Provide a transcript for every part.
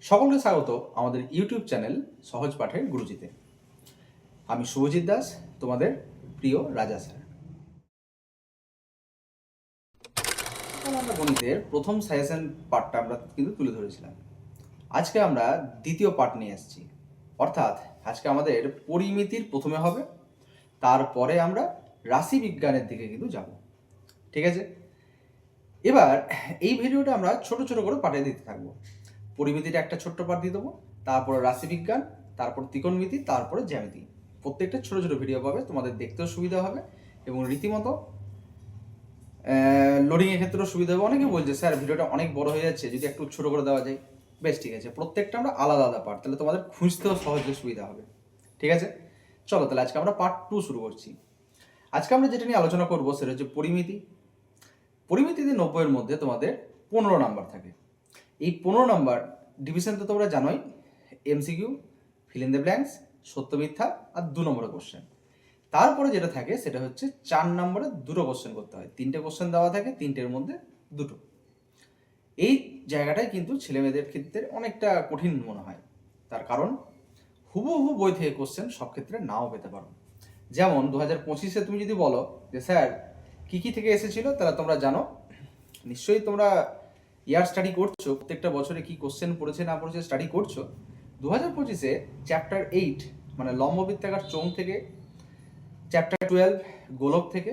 সকলকে স্বাগত আমাদের ইউটিউব চ্যানেল সহজ পাঠের গুরুজিতে। আমি শুভজিৎ দাস, তোমাদের প্রিয় রাজা স্যার। আমরা গণিতের প্রথম সাজেশন পার্টটা আমরা কিন্তু তুলে ধরেছিলাম। আজকে আমরা দ্বিতীয় পার্ট নিয়ে এসেছি, অর্থাৎ আজকে আমাদের পরিমিতির প্রথমে হবে, তারপরে আমরা রাশি বিজ্ঞানের দিকে কিন্তু যাব। ঠিক আছে, এবার এই ভিডিওটা আমরা ছোট ছোট করে পাঠে দিতে থাকবো। পরিমিতিটা একটা ছোট্ট পাঠ দিয়ে দেবো, তারপরে রাশিবিজ্ঞান, তারপর ত্রিকোণমিতি, তারপরে জ্যামিতি। প্রত্যেকটা ছোট ছোট ভিডিও পাবে, তোমাদের দেখতেও সুবিধা হবে এবং রীতিমতো লোডিংয়ের ক্ষেত্রেও সুবিধা হবে। অনেকে বলছে স্যার ভিডিওটা অনেক বড় হয়ে যাচ্ছে, যদি একটু ছোট করে দেওয়া যায়। বেশ, ঠিক আছে, প্রত্যেকটা আমরা আলাদা আলাদা পার্ট, তাহলে তোমাদের খুঁজতেও সহজে সুবিধা হবে। ঠিক আছে, চলো তাহলে আজকে আমরা পার্ট 2 শুরু করছি। আজকে আমরা যেটা নিয়ে আলোচনা করবো সেটা হচ্ছে পরিমিতি। পরিমিতিতে 90-এর মধ্যে তোমাদের 15 নাম্বার থাকে। এই 15 নাম্বার ডিভিশন তো তোমরা জানোই, MCQ, fill in the blanks, সত্য মিথ্যা আর 2 নম্বরের কোশ্চেন। তারপরে যেটা থাকে সেটা হচ্ছে 4 নম্বরে 2টো কোশ্চেন করতে হয়। 3টে কোশ্চেন দেওয়া থাকে, 3টের মধ্যে 2টো। এই জায়গাটাই কিন্তু ছেলেমেয়েদের ক্ষেত্রে অনেকটা কঠিন মনে হয়, তার কারণ হুবহু বই থেকে কোশ্চেন সব ক্ষেত্রে নাও পেতে পারো। যেমন 2025-এ তুমি যদি বলো যে স্যার কী কী থেকে এসেছিল, তাহলে তোমরা জানো নিশ্চয়ই, তোমরা ইয়ার স্টাডি করছো, প্রত্যেকটা বছরে কি কোশ্চেন পড়েছে না পড়েছে স্টাডি করছো। 2025-এ চ্যাপ্টার 8 মানে লম্ববৃত্তাকার চোঙ থেকে, চ্যাপ্টার 12 গোলক থেকে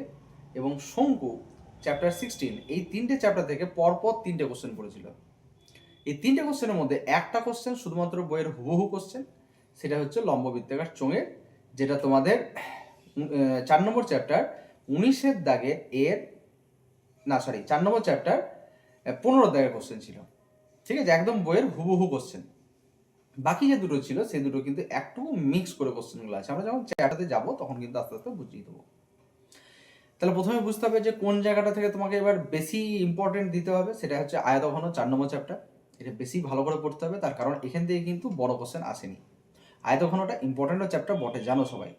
এবং শঙ্কু চ্যাপ্টার 16, এই 3টে চ্যাপ্টার থেকে পরপর 3টে কোশ্চেন পড়েছিল। এই 3টে কোশ্চেনের মধ্যে একটা কোশ্চেন শুধুমাত্র বইয়ের হুবহু কোশ্চেন, সেটা হচ্ছে লম্ববৃত্তাকার চোঙের, যেটা তোমাদের 4 নম্বর চ্যাপ্টার 19-এর দাগে এর 4 নম্বর চ্যাপ্টার 15 দাগের কোশ্চেন ছিল। ঠিক আছে, একদম বইয়ের হুবহু কোশ্চেন। বাকি যে দুটো ছিল সেই দুটো কিন্তু একটু মিক্স করে কোশ্চেনগুলো আছে, আমরা যখন চ্যাটাতে যাবো তখন কিন্তু আস্তে আস্তে বুঝিয়ে দেবো। তাহলে প্রথমে বুঝতে হবে যে কোন জায়গাটা থেকে তোমাকে এবার বেশি ইম্পর্টেন্ট দিতে হবে, সেটা হচ্ছে আয়তঘন 4 নম্বর চ্যাপ্টার। এটা বেশি ভালো করে পড়তে হবে, তার কারণ এখান থেকে কিন্তু বড় কোশ্চেন আসেনি। আয়তঘনটা ইম্পর্টেন্ট চ্যাপ্টার বটে, জানো সবাই।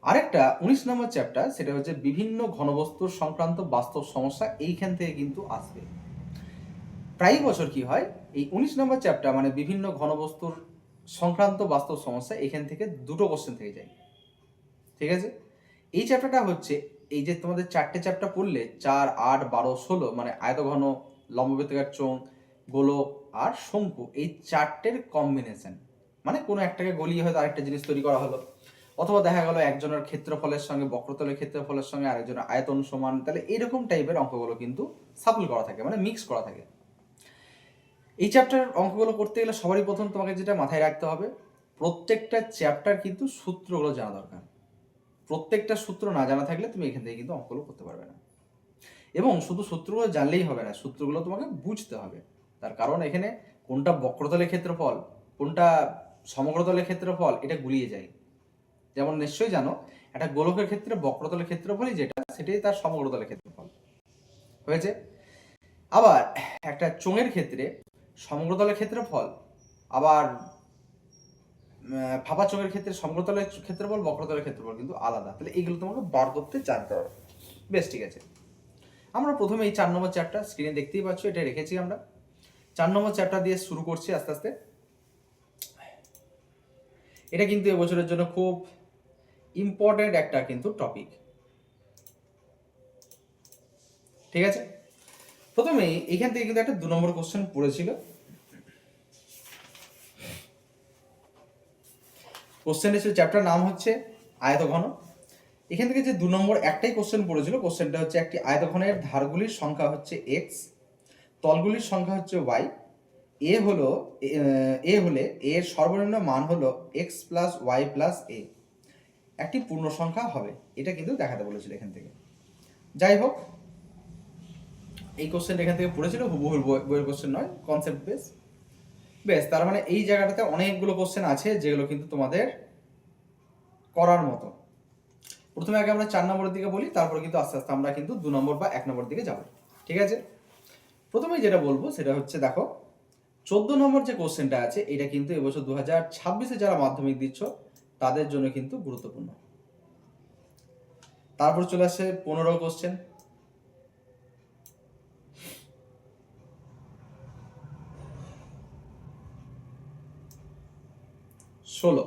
আরেকটা 19 নম্বর চ্যাপ্টার, সেটা হচ্ছে বিভিন্ন ঘনবস্তুর সংক্রান্ত বাস্তব সমস্যা, এইখান থেকে কিন্তু আসবে। প্রায় বছর কি হয়, এই 19 নম্বর চ্যাপ্টার মানে বিভিন্ন ঘনবস্তুর সংক্রান্ত বাস্তব সমস্যা, এখান থেকে 2টো কোশ্চেন থেকে যায়। ঠিক আছে, এই চ্যাপ্টারটা হচ্ছে, এই যে তোমাদের 4টে চ্যাপ্টার পড়লে 4, 8, 12, 16 মানে আয়তঘন, লম্ববৃত্তাকার চোঙ, গোলক আর শঙ্কু, এই 4টের কম্বিনেশন। মানে কোনো একটাকে গলিয়ে হয়তো আরেকটা জিনিস তৈরি করা হলো, অথবা দেখা গেল একজনের ক্ষেত্রফলের সঙ্গে বক্রতলের ক্ষেত্রফলের সঙ্গে আরেকজনের আয়তন সমান, তাহলে এরকম টাইপের অঙ্কগুলো কিন্তু সাপল করা থাকে, মানে মিক্স করা থাকে। এই চ্যাপ্টার অঙ্কগুলো করতে গেলে সবারই প্রথম তোমাকে যেটা মাথায় রাখতে হবে, প্রত্যেকটা চ্যাপ্টার কিন্তু সূত্রগুলো জানা দরকার। প্রত্যেকটা সূত্র না জানা থাকলে তুমি এখান থেকে কিন্তু অঙ্কগুলো করতে পারবে না। এবং শুধু সূত্রগুলো জানলেই হবে না, সূত্রগুলো তোমাকে বুঝতে হবে। তার কারণ এখানে কোনটা বক্রতলের ক্ষেত্রফল, কোনটা সমগ্রতলের ক্ষেত্রফল, এটা গুলিয়ে যায়। যেমন নিশ্চয়ই জানো, একটা গোলকের ক্ষেত্রে বক্রতলের ক্ষেত্রফলই যেটা, সেটাই তার সমগ্রতলের ক্ষেত্রফল হয়েছে। আবার একটা চোঙের ক্ষেত্রে সমগ্রতলের ক্ষেত্রফল, আবার ফাঁপা চোঙের ক্ষেত্রে সমগ্রতলের ক্ষেত্রফল, বক্রতলের ক্ষেত্রফল কিন্তু আলাদা। তাহলে এইগুলো তোমাকে বার করতে জানতে হবে। বেশ, ঠিক আছে, আমরা প্রথমে এই 4 নম্বর চ্যাপ্টার স্ক্রিনে দেখতেই পাচ্ছ, এটা রেখেছি আমরা। 4 নম্বর চ্যাপ্টার দিয়ে শুরু করছি আস্তে আস্তে। এটা কিন্তু এবছরের জন্য খুব ইম্পর্টেন্ট একটা কিন্তু টপিক। ঠিক আছে, প্রথমে এখান থেকে কিন্তু একটা 2 নম্বর কোশ্চেন পড়েছিল। কোশ্চেন এসে চ্যাপ্টার নাম হচ্ছে আয়তঘন। এখান থেকে যে 2 নম্বর একটাই কোশ্চেন পড়েছিল, কোশ্চেনটা হচ্ছে একটি আয়তঘনের ধারগুলির সংখ্যা হচ্ছে এক্স, তলগুলির সংখ্যা হচ্ছে ওয়াই, এ হলে এর সর্বনিম্ন মান হলো এক্স প্লাস ওয়াই প্লাস এ একটি পূর্ণ সংখ্যা হবে। এটা কিন্তু দেখাতে বলেছিল এখান থেকে। যাই হোক, এই কোশ্চেন এখান থেকে পড়েছিল, হুবহু বইয়ের কোশ্চেন নয়, কনসেপ্ট বেস। বেশ, তার মানে এই জায়গাটাতে অনেকগুলো কোশ্চেন আছে যেগুলো কিন্তু তোমাদের করার মতো। প্রথমে আগে আমরা 4 নম্বরের দিকে বলি, তারপরে কিন্তু আস্তে আস্তে আমরা কিন্তু 2 নম্বর বা 1 নম্বর দিকে যাব। ঠিক আছে, প্রথমেই যেটা বলবো সেটা হচ্ছে, দেখো 14 নম্বর যে কোশ্চেনটা আছে, এটা কিন্তু এবছর 2026-এ যারা মাধ্যমিক দিচ্ছ তাদের জন্য কিন্তু গুরুত্বপূর্ণ। তারপর চলে আসে 15 কোশ্চেন। 16,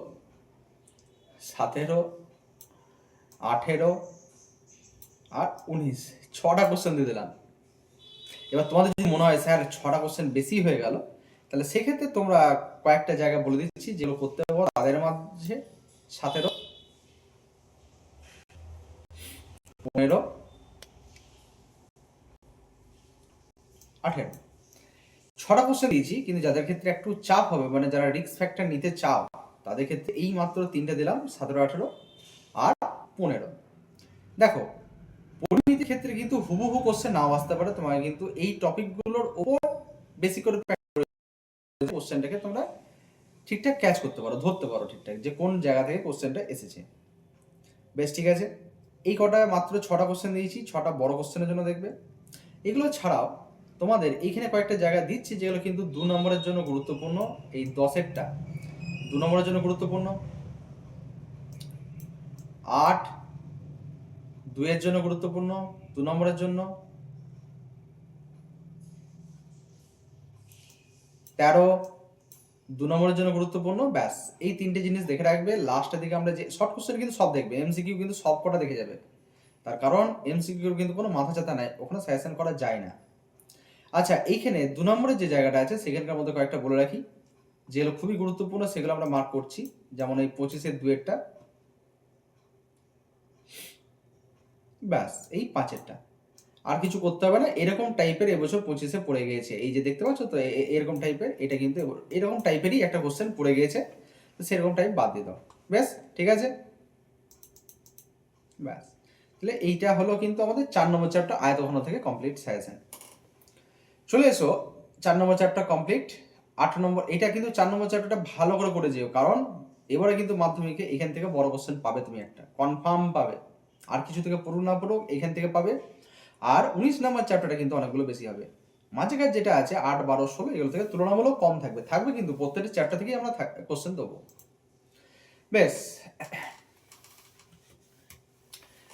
17, 18 আর 19, 6টা কোশ্চেন দিয়ে দিলাম। এবার তোমাদের যদি মনে হয় স্যার 6টা কোশ্চেন বেশি হয়ে গেল, তাহলে সেক্ষেত্রে তোমরা কয়েকটা জায়গা বলে দিচ্ছি যেগুলো করতে পারবো তাদের মাঝে 17, 15, 18, 6টা কোশ্চেন দিয়েছি, কিন্তু যাদের ক্ষেত্রে একটু চাপ হবে, মানে যারা রিস্ক ফ্যাক্টর নিতে চাও, তাদের ক্ষেত্রে এই মাত্র 3টে দিলাম, 17, 18 আর 15। দেখো, পরিমিতির ক্ষেত্রে কিন্তু হুবহু কোশ্চেন নাও আসতে পারে, তোমাকে কিন্তু এই টপিকগুলোর ওপর বেশি করে কোশ্চেনটাকে তোমরা ঠিকঠাক ক্যাচ করতে পারো, ধরতে পারো ঠিকঠাক যে কোন জায়গা থেকে কোশ্চেনটা এসেছে। বেশ, ঠিক আছে। এই কটা মাত্র 6টা কোশ্চেন দিয়েছি, 6টা বড় কোশ্চেনের জন্য দেখবে। এগুলো ছাড়াও তোমাদের এইখানে কয়েকটা জায়গা দিচ্ছি যেগুলো কিন্তু 2 নম্বরের জন্য গুরুত্বপূর্ণ। এই 10এরটা 2 নম্বরের জন্য গুরুত্বপূর্ণ, 8 2 এর জন্য গুরুত্বপূর্ণ 2 নম্বরের জন্য, 13 2 নম্বরের জন্য গুরুত্বপূর্ণ। ব্যাস, এই 3টে জিনিস দেখে রাখবে। লাস্টের দিকে আমরা যে শর্ট কোশ্চেন কিন্তু সব দেখবে, এমসিকিউ কিন্তু সব কটা দেখে যাবে, তার কারণ এমসিকিউর কিন্তু কোনো মাথা চাতা নাই, ওখানে সাজেশন করা যায় না। আচ্ছা, এইখানে 2 নম্বরের যে জায়গাটা আছে সেখানকার মধ্যে কয়েকটা বলে রাখি যেগুলো খুবই গুরুত্বপূর্ণ, সেগুলো আমরা মার্ক করছি। যেমন এই 25-এর 2-এরটা, ব্যাস এই 5-এরটা। আর কিছু করতে হবে না। এরকম টাইপের এবছর 25-এ পড়ে গিয়েছে, এই যে দেখতে পাচ্ছ তো এরকম টাইপের, এটা কিন্তু এরকম টাইপেরই একটা কোশ্চেন পড়ে গিয়েছে, তো সেরকম টাইপ বাদ দিয়ে দাও। বেশ, ঠিক আছে। ব্যাস, তাহলে এইটা হলো কিন্তু আমাদের 4 নম্বর চ্যাপ্টার আয়তঘন থেকে কমপ্লিট সাজেশন। চলে এসো, 4 নম্বর চ্যাপ্টার কমপ্লিট। 8 নম্বর, এটা কিন্তু 4 নম্বর চ্যাপ্টারটা ভালো করে করে যেও, কারণ এবারে কিন্তু মাধ্যমিকে এখান থেকে বড় কোশ্চেন পাবে, তুমি একটা কনফার্ম পাবে। আর কিছু থেকে পড়ুক না পড়ুক এখান থেকে পাবে। আর 19 নম্বর চ্যাপ্টারটা কিন্তু অনেকগুলো বেশি হবে। মাঝেকার যেটা আছে 8, 12, 16 এগুলো থেকে তুলনামূলক কম থাকবে, কিন্তু প্রত্যেকটা চ্যাপ্টার থেকেই আমরা কোশ্চেন দেবো। বেশ,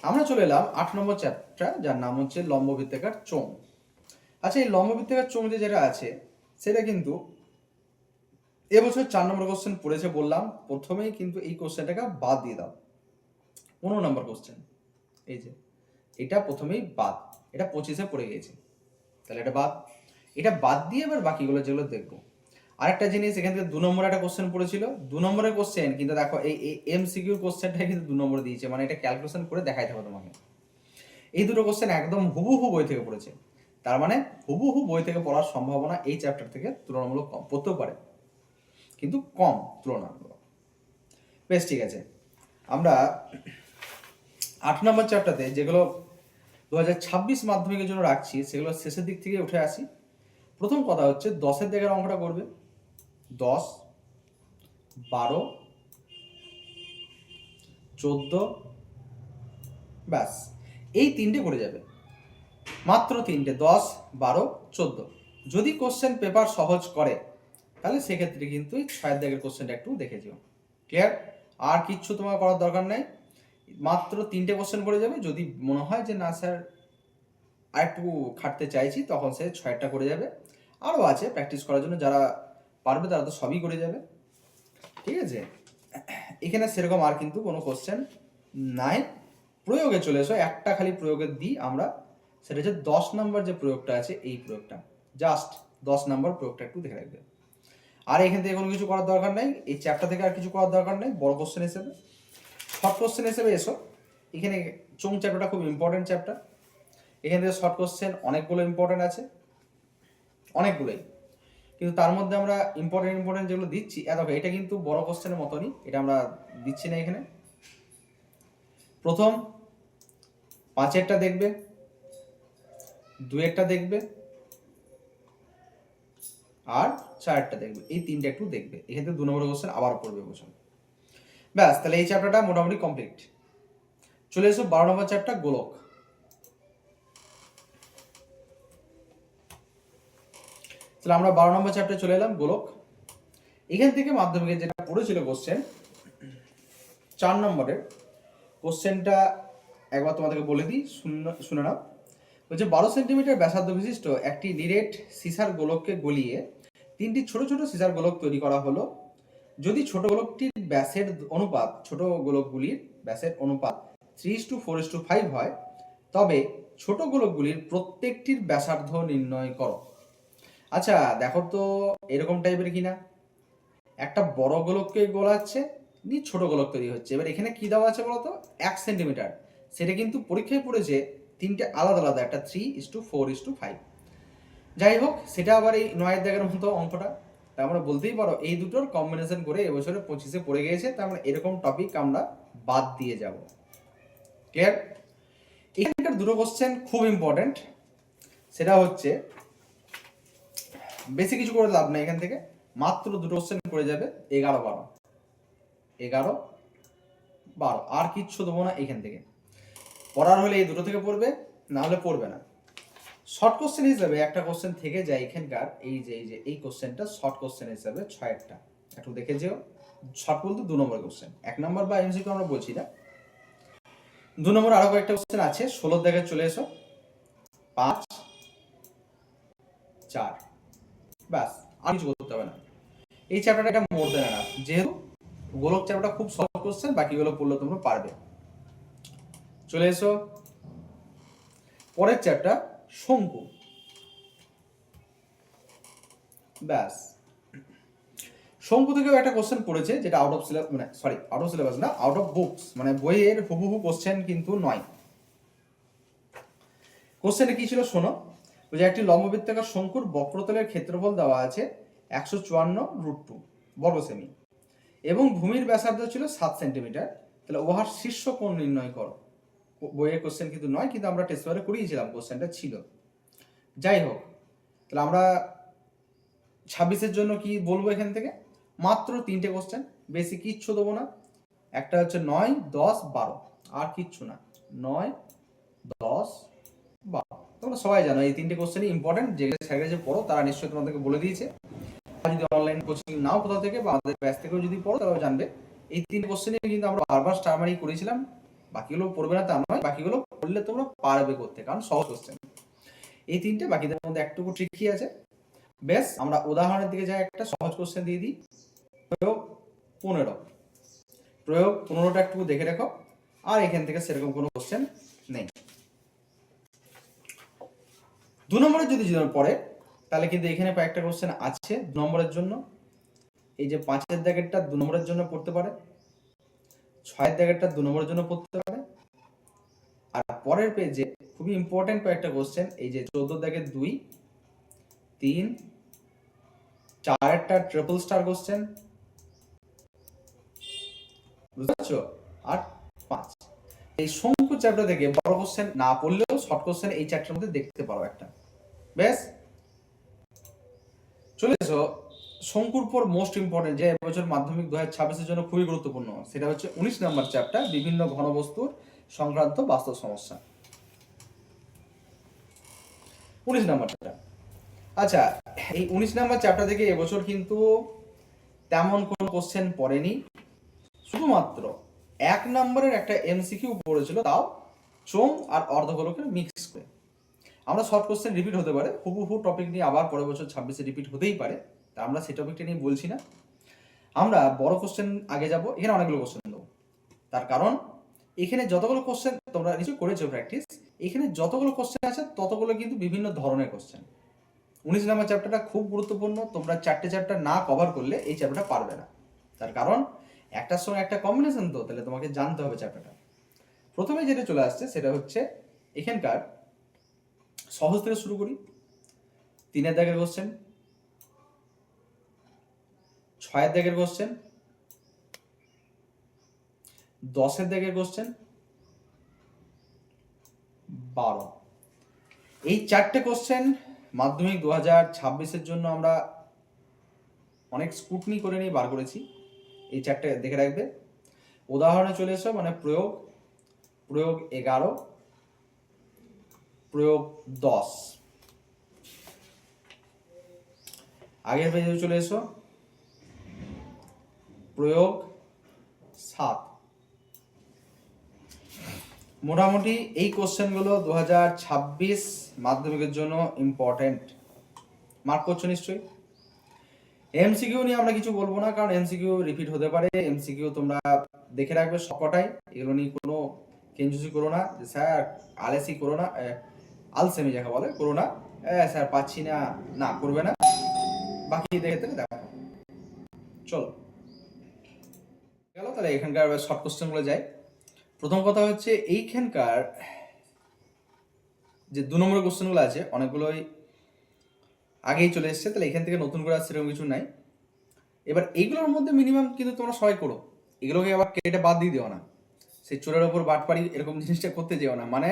আমরা চলে এলাম 8 নম্বর চ্যাপ্টার, যার নাম হচ্ছে লম্ব বৃত্তাকার চোঙ। আচ্ছা, এই লম্ব বৃত্তাকার চোঙ যেটা আছে সেটা কিন্তু এবছর 4 নম্বর কোশ্চেন পড়েছে বললাম, প্রথমেই কিন্তু এই কোশ্চেনটাকে বাদ দিয়ে দাও। 15 নম্বর কোশ্চেন, এই যে এটা প্রথমেই বাদ, এটা 25-এ পড়ে গিয়েছে, তাহলে এটা বাদ। এটা বাদ দিয়ে এবার বাকিগুলো যেগুলো দেখবো। আরেকটা জিনিস, এখান থেকে 2 নম্বরে একটা কোশ্চেন পড়েছিল, 2 নম্বরের কোশ্চেন কিন্তু দেখো এই এমসিকিউ কোশ্চেনটা কিন্তু 2 নম্বরে দিয়েছে, মানে এটা ক্যালকুলেশন করে দেখাইতে হবে তোমাকে। এই দুটো কোশ্চেন একদম হুবহু বই থেকে পড়েছে, তার মানে হুবহু বই থেকে পড়ার সম্ভাবনা এই চ্যাপ্টার থেকে তুলনামূলক কম, পড়তেও পারে কিন্তু কম তুলনামূলক। বেশ, ঠিক আছে। আমরা 8 নম্বর চ্যাপ্টারতে যেগুলো 2026 মাধ্যমিকের জন্য রাখছি সেগুলো শেষের দিক থেকে উঠে আসি। প্রথম কথা হচ্ছে 10-এর দিকের অঙ্কটা করবে, 10, 12, 14, ব্যাস এই 3টে করে যাবে, মাত্র 3টে, 10, 12, 14। যদি কোশ্চেন পেপার সহজ করে তাহলে সেক্ষেত্রে কিন্তু এই 6-এর দাগের কোশ্চেনটা একটু দেখে যেও। ক্লিয়ার? আর কিচ্ছু তোমার করার দরকার নাই, মাত্র 3টে কোশ্চেন করে যাবে। যদি মনে হয় যে না স্যার আর একটু খাটতে চাইছি, তখন সে 6-টা করে যাবে। আরও আছে প্র্যাকটিস করার জন্য, যারা পারবে তারা তো সবই করে যাবে। ঠিক আছে, এখানে সেরকম আর কিন্তু কোনো কোশ্চেন নাই। প্রয়োগে চলে এসো, একটা খালি প্রয়োগের দিই আমরা, সেটা হচ্ছে 10 নম্বর যে প্রয়োগটা আছে, এই প্রয়োগটা, জাস্ট 10 নম্বর প্রয়োগটা একটু দেখে রাখবে। আর এখান থেকে কোনো কিছু করার দরকার নেই, এই চ্যাপ্টার থেকে আর কিছু করার দরকার নেই। বড় কোশ্চেন হিসেবে, শর্ট কোশ্চেন হিসেবে এসো। এখানে চোঙ চ্যাপ্টারটা খুব ইম্পর্টেন্ট চ্যাপ্টার, এখান থেকে শর্ট কোশ্চেন অনেকগুলো ইম্পর্টেন্ট আছে, অনেকগুলোই, কিন্তু তার মধ্যে আমরা ইম্পর্টেন্ট যেগুলো দিচ্ছি, দেখো এটা কিন্তু বড় কোশ্চেনের মতনই, এটা আমরা দিচ্ছি না এখানে। প্রথম 5-এরটা দেখবে, 2-এরটা দেখবে আর 4-এরটা দেখবে, এই 3টে একটু দেখবে। এখান থেকে 2 নম্বর কোশ্চেন আবার পড়বে বছর। ব্যাস, তাহলে এই চ্যাপ্টারটা মোটামুটি কমপ্লিট। চলে এসো 12 নম্বর চ্যাপ্টার গোলক। তাহলে আমরা 12 নম্বর চ্যাপ্টারে চলে এলাম, গোলক। এখান থেকে মাধ্যমিকে যেটা পড়েছিল কোশ্চেন, 4 নম্বরের কোশ্চেনটা একবার তোমাদেরকে বলে দিই, শুনে নাও। বলছে 12 সেন্টিমিটার ব্যাসার্ধ বিশিষ্ট একটি নিরেট সিসার গোলককে গলিয়ে 3টি ছোট ছোট সিসার গোলক তৈরি করা হলো। যদি ছোট গোলকটির ব্যাসের অনুপাত, ছোট গোলকগুলির ব্যাসের অনুপাত 3:4:5 হয়, তবে ছোট গোলকগুলির প্রত্যেকটির ব্যাসার্ধ নির্ণয় করো। আচ্ছা দেখো তো এরকম টাইপের কিনা, একটা বড় গোলককে গোলাচ্ছে, নিয়ে ছোট গোলক তৈরি হচ্ছে। এবার এখানে কি দেওয়া আছে বলতো, 1 সেন্টিমিটার। সেটা কিন্তু পরীক্ষায় পড়েছে তিনটে আলাদা আলাদা, একটা 3:4:5। যাই হোক, সেটা আবার এই 9 দাগের মতো অঙ্কটা। তার মানে বলতেই পারো এই দুটোর কম্বিনেশন করে এবছরে 25-এ পড়ে গিয়েছে। তার মানে এরকম টপিক আমরা বাদ দিয়ে যাব। ক্লিয়ার? এখানকার দুটো কোশ্চেন খুব ইম্পর্টেন্ট। সেটা হচ্ছে, বেশি কিছু করে লাভ নাই, এখান থেকে মাত্র দুটো কোশ্চেন করে যাবে, 11-12, 11-12, আর কিচ্ছু দেবো না। এখান থেকে পড়ার হলে এই দুটো থেকে পড়বে, না হলে পড়বে না। শর্ট কোশ্চেন হিসাবে একটা কোশ্চেন থেকে যায় এখানকার, এই কোশ্চেনটা শর্ট কোশ্চেন হিসাবে 6-টা একটু দেখে যেও। শর্ট বলতে 2 নম্বর কোশ্চেন, 1 নম্বর বা এমসিকিউ আমরা বলছি না। 2 নম্বর আরো কয়েকটা কোশ্চেন আছে। 16 দেখে চলে এসো, 5-4, ব্যাস, আর কিছু করতে হবে না। এই চ্যাপ্টারটা এটা মোর দেন এনাফ, যেহেতু গোলক চ্যাপ্টারটা খুব সহজ কোশ্চেন, বাকিগুলো পড়লে তোমরা পারবে। চলে এসো পরের চ্যাপ্টার, শঙ্কু। ব্যাস, শঙ্কু থেকেও একটা কোশ্চেন পড়েছে, যেটা আউট অফ সিলেবাস, মানে সরি আউট অফ সিলেবাস না, আউট অফ বুকস, মানে বইয়ের হুবহু কোশ্চেন কিন্তু নয়। কোশ্চেনে কি ছিল শোনো, যে একটি লম্ববৃত্তাকার শঙ্কুর বক্রতলের ক্ষেত্রফল দেওয়া আছে 154√2 বর্গ সেমি এবং ভূমির ব্যাসার্ধ ছিল 7 সেন্টিমিটার। তাহলে উহার শীর্ষ কোণ নির্ণয় করো। বইয়ের কোশ্চেন কিন্তু নয়, কিন্তু আমরা টেস্ট পেপারে করিয়েছিলাম, কোশ্চেনটা ছিল। যাই হোক, তাহলে আমরা 26-এর জন্য কি বলবো, এখান থেকে মাত্র 3টে কোশ্চেন, বেশি কিচ্ছু দেবো না। একটা হচ্ছে 9, 10, 12, আর কিচ্ছু না। 9, 10, 12, তোমরা সবাই জানো এই 3টে কোশ্চেনই ইম্পর্টেন্ট। যে স্যারের যে পড়ো তারা নিশ্চয়ই তোমাদেরকে বলে দিয়েছে। যদি অনলাইন কোচিং নাও কোথাও থেকে বা আমাদের ব্যাচ থেকেও যদি পড়ো, তারাও জানবে এই 3 কোশ্চেনে কিন্তু আমরা বারবার স্টার মারি করেছিলাম। বাকিগুলো পড়বে না তা নয়, বাকিগুলো পড়লে তোমরা পারবে করতে, কারণ সহজ কোশ্চেন এই 3টে। বাকিদের মধ্যে একটুকু ট্রিকি আছে। বেশ, আমরা উদাহরণের দিকে যাই। একটা সহজ কোশ্চেন দিয়ে দিই, প্রয়োগ 15। প্রয়োগ 15টা একটু দেখে রাখো, আর এখান থেকে সেরকম কোনো কোশ্চেন নেই। 2 নম্বরের যদি পড়ে, তাহলে কিন্তু এখানে কয়েকটা কোশ্চেন আছে 2 নম্বরের জন্য। এই যে 5-এর দাগেরটা 2 নম্বরের জন্য পড়তে পারে, 6-এর দাগেরটা 2 নম্বরের জন্য পড়তে পারে। আর পরের পেজে খুবই ইম্পর্টেন্ট কয়েকটা কোশ্চেন, এই যে 14 দাগের 2, 3, 4-এরটা ট্রিপল স্টার কোশ্চেন, বুঝতে পারছো, আর 5। এই শঙ্কু চ্যাপ্টার থেকে বড় কোশ্চেন না পড়লেও শর্ট কোশ্চেন এই চ্যাপ্টারের মধ্যে দেখতে পারো একটা। বেশ, চলে এসো শঙ্কুর পর মোস্ট ইম্পর্টেন্ট, যে এবছর মাধ্যমিক 2026-এর জন্য খুবই গুরুত্বপূর্ণ, সেটা হচ্ছে 19 নম্বর চ্যাপ্টার, বিভিন্ন ঘনবস্তুর সংক্রান্ত বাস্তব সমস্যা। 19 নম্বর চ্যাপ্টার। আচ্ছা, এই 19 নম্বর চ্যাপ্টার থেকে এবছর কিন্তু তেমন কোনো কোশ্চেন পড়েনি, শুধুমাত্র 1 নম্বরের একটা এমসিকিউ পড়েছিল, তাও চোঙ আর অর্ধগোলকের মিক্স করে। আমরা শর্ট কোশ্চেন রিপিট হতে পারে, হুবহু টপিক নিয়ে আবার পরের বছর 26-এ রিপিট হতেই পারে, তা আমরা সেই টপিকটা নিয়ে বলছি না। আমরা বড় কোশ্চেন আগে যাব, এখানে অনেকগুলো কোশ্চেন দেবো। তার কারণ এখানে যতগুলো কোশ্চেন তোমরা নিশ্চয়ই করেছো প্র্যাকটিস, এখানে যতগুলো কোশ্চেন আছে ততগুলো কিন্তু বিভিন্ন ধরনের কোশ্চেন। 19 নম্বর চ্যাপ্টারটা খুব গুরুত্বপূর্ণ, তোমরা 4টে চ্যাপ্টার না কভার করলে এই চ্যাপ্টারটা পারবে না। তার কারণ একটার সঙ্গে একটা কম্বিনেশন, তো তাহলে তোমাকে জানতে হবে চ্যাপ্টারটা। প্রথমে যেটা চলে আসছে সেটা হচ্ছে এখানকার সহজ থেকে শুরু করি। 3-এর দাগের কোশ্চেন, 6-এর দাগের কোশ্চেন, 10-এর দাগের কোশ্চেন, 12। এই 4টে কোশ্চেন মাধ্যমিক 2026-এর জন্য আমরা অনেক স্কুটনি করে নিয়ে বার করেছি। এই 4টে দেখে রাখবে। উদাহরণে চলে এসো, মানে প্রয়োগ 11, প্রয়োগ 10। আগের পেজে চলে এসো, প্রয়োগ 7। মোটামুটি এই কোশ্চেনগুলো 2026 মাধ্যমিকের জন্য ইম্পর্টেন্ট। মার্ক করছো নিশ্চয়ই। এমসিকিউ নিয়ে আমরা কিছু বলবো না, কারণ এমসিকিউ রিপিট হতে পারে। এমসিকিউ তোমরা দেখে রাখবে সবকটাই, এগুলো নিয়ে কোনো কেঞ্জুসি করো না যে স্যার আলেসি করো না, আলসেমি যাকে বলে করো না, স্যার পাচ্ছি না, না করবে না, বাকি দেখে দেখো। চলো গেল, তাহলে এখানকার শর্ট কোশ্চেনগুলো যাই। প্রথম কথা হচ্ছে এইখানকার যে 2 নম্বরের কোশ্চেনগুলো আছে অনেকগুলোই আগেই চলে এসছে, তাহলে এখান থেকে নতুন করে আসছে এরকম কিছু নাই। এবার এইগুলোর মধ্যে মিনিমাম কিন্তু তোমরা সবাই করো, এগুলোকে আবার কেটে বাদ দিয়ে দিও না, সেই চোরের ওপর বাটপাড়ি এরকম জিনিসটা করতে যেও না। মানে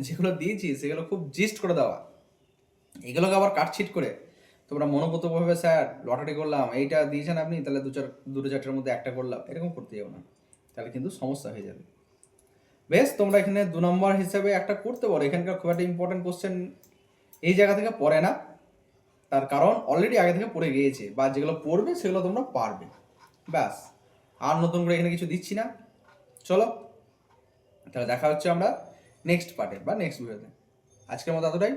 যেগুলো দিয়েছি সেগুলো খুব জিস্ট করে দেওয়া, এগুলোকে আবার কাটছিট করে তোমরা মনোগতভাবে স্যার লটারি করলাম, এইটা দিয়েছেন আপনি, তাহলে দুটো চারটের মধ্যে একটা করলাম, এরকম করতে যাও না, তাহলে কিন্তু সমস্যা হয়ে যাবে। বেশ, তোমরা এখানে 2 নম্বর হিসেবে একটা করতে পারো। এখানকার খুব একটা ইম্পর্টেন্ট কোশ্চেন এই জায়গা থেকে পড়ে না, তার কারণ অলরেডি আগে থেকে পড়ে গিয়েছে, বা যেগুলো পড়বে সেগুলো তোমরা পারবে। ব্যাস, আর নতুন করে এখানে কিছু দিচ্ছি না। চলো তাহলে দেখা হচ্ছে আমরা নেক্সট পার্টে বা নেক্সট ভিডিওতে। আজকের মতো এতটাই।